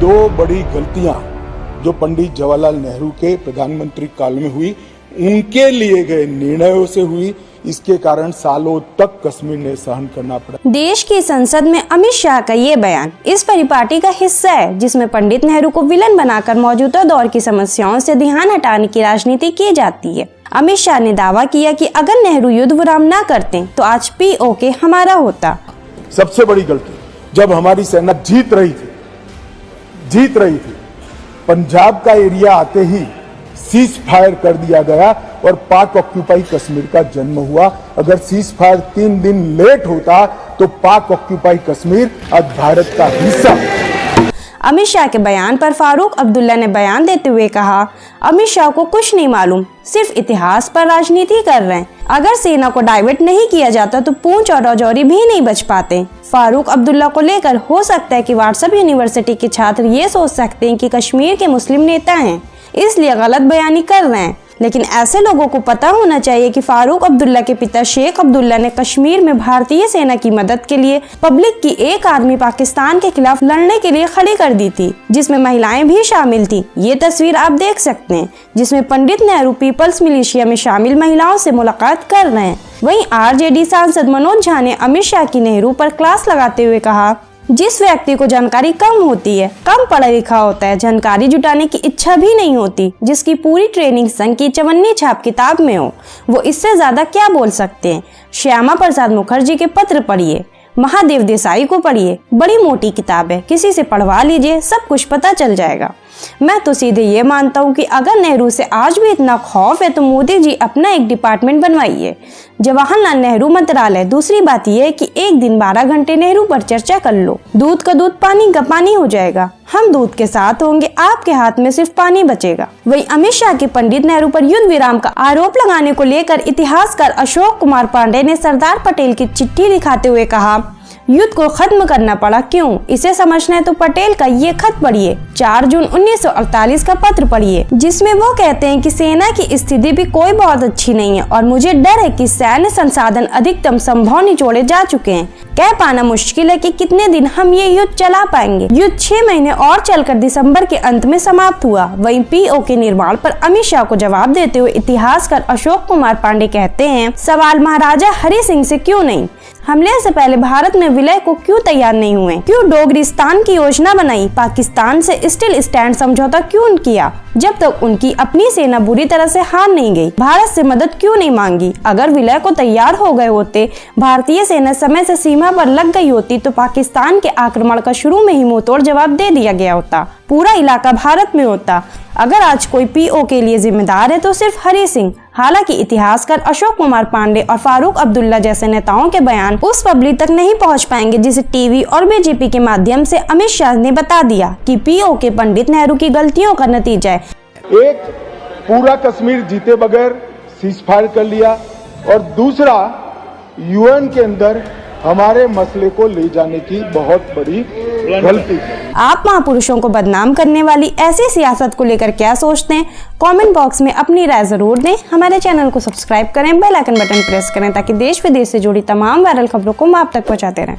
दो बड़ी गलतियां जो पंडित जवाहरलाल नेहरू के प्रधानमंत्री काल में हुई, उनके लिए गए निर्णयों से हुई। इसके कारण सालों तक कश्मीर ने सहन करना पड़ा। देश की संसद में अमित शाह का ये बयान इस परिपाटी का हिस्सा है जिसमें पंडित नेहरू को विलन बनाकर मौजूदा दौर की समस्याओं से ध्यान हटाने की राजनीति की जाती है। अमित शाह ने दावा किया कि अगर नेहरू युद्ध विराम न करते तो आज POK हमारा होता। सबसे बड़ी गलती जब हमारी सेना जीत रही थी, पंजाब का एरिया आते ही सीज फायर कर दिया गया और पाक ऑक्यूपाई कश्मीर का जन्म हुआ। अगर सीज फायर 3 दिन लेट होता तो पाक ऑक्यूपाई कश्मीर आज भारत का हिस्सा। अमित शाह के बयान पर फारूक अब्दुल्ला ने बयान देते हुए कहा, अमित शाह को कुछ नहीं मालूम, सिर्फ इतिहास पर राजनीति कर रहे हैं। अगर सेना को डाइवर्ट नहीं किया जाता तो पूंछ और राजौरी भी नहीं बच पाते। फारूक अब्दुल्ला को लेकर हो सकता है कि व्हाट्सएप यूनिवर्सिटी के छात्र ये सोच सकते हैं कि कश्मीर के मुस्लिम नेता हैं, इसलिए गलत बयानी कर रहे हैं, लेकिन ऐसे लोगों को पता होना चाहिए कि फारूक अब्दुल्ला के पिता शेख अब्दुल्ला ने कश्मीर में भारतीय सेना की मदद के लिए पब्लिक की एक आर्मी पाकिस्तान के खिलाफ लड़ने के लिए खड़ी कर दी थी, जिसमें महिलाएं भी शामिल थी। ये तस्वीर आप देख सकते हैं जिसमें पंडित नेहरू पीपल्स मिलिशिया में शामिल महिलाओं से मुलाकात कर रहे हैं। वहीं RJD सांसद मनोज झा ने अमित शाह की नेहरू पर क्लास लगाते हुए कहा, जिस व्यक्ति को जानकारी कम होती है, कम पढ़ा लिखा होता है, जानकारी जुटाने की इच्छा भी नहीं होती, जिसकी पूरी ट्रेनिंग संघ की 54 छाप किताब में हो, वो इससे ज्यादा क्या बोल सकते हैं। श्यामा प्रसाद मुखर्जी के पत्र पढ़िए, महादेव देसाई को पढ़िए, बड़ी मोटी किताब है, किसी से पढ़वा लीजिए, सब कुछ पता चल जाएगा। मैं तो सीधे ये मानता हूँ कि अगर नेहरू से आज भी इतना खौफ है तो मोदी जी अपना एक डिपार्टमेंट बनवाइए, जवाहरलाल नेहरू मंत्रालय। दूसरी बात यह है कि एक दिन 12 घंटे नेहरू पर चर्चा कर लो, दूध का दूध पानी का पानी हो जाएगा। हम दूध के साथ होंगे, आपके हाथ में सिर्फ पानी बचेगा। वहीं अमित शाह के पंडित नेहरू पर युद्ध विराम का आरोप लगाने को लेकर इतिहासकार अशोक कुमार पांडे ने सरदार पटेल की चिट्ठी दिखाते हुए कहा, युद्ध को खत्म करना पड़ा क्यों? इसे समझना है तो पटेल का ये खत पढ़िए, 4 जून 1948 का पत्र पढ़िए, जिसमें वो कहते हैं कि सेना की स्थिति भी कोई बहुत अच्छी नहीं है और मुझे डर है कि सैन्य संसाधन अधिकतम संभव निचोड़े जा चुके हैं। कह पाना मुश्किल है कि कितने दिन हम ये युद्ध चला पाएंगे। युद्ध 6 महीने और चलकर दिसंबर के अंत में समाप्त हुआ। वहीं POK निर्माण पर अमित शाह को जवाब देते हुए इतिहासकार अशोक कुमार पांडे कहते हैं, सवाल महाराजा हरि सिंह से क्यों नहीं, हमले से पहले भारत में विलय को क्यों तैयार नहीं हुए, क्यों डोगरिस्तान की योजना बनाई, पाकिस्तान से स्टिल स्टैंड समझौता क्यों किया जब तक उनकी अपनी सेना बुरी तरह से हार नहीं गई, भारत से मदद क्यों नहीं मांगी। अगर विलय को तैयार हो गए होते, भारतीय सेना समय से सीमा पर लग गई होती तो पाकिस्तान के आक्रमण का शुरू में ही मुंहतोड़ जवाब दे दिया गया होता, पूरा इलाका भारत में होता। अगर आज कोई POK के लिए जिम्मेदार है तो सिर्फ हरि सिंह। हालांकि इतिहासकार अशोक कुमार पांडे और फारूक अब्दुल्ला जैसे नेताओं के बयान उस पब्लिक तक नहीं पहुंच पाएंगे जिसे टीवी और BJP के माध्यम से अमित शाह ने बता दिया कि POK पंडित नेहरू की गलतियों का नतीजा है। एक, पूरा कश्मीर जीते बगैर सीज फायर कर लिया, और दूसरा, UN के अंदर हमारे मसले को ले जाने की बहुत बड़ी गलती है। आप महापुरुषों को बदनाम करने वाली ऐसी सियासत को लेकर क्या सोचते हैं? कमेंट बॉक्स में अपनी राय जरूर दें। हमारे चैनल को सब्सक्राइब करें, बेल आइकन बटन प्रेस करें ताकि देश विदेश से जुड़ी तमाम वायरल खबरों को आप तक पहुंचाते रहें।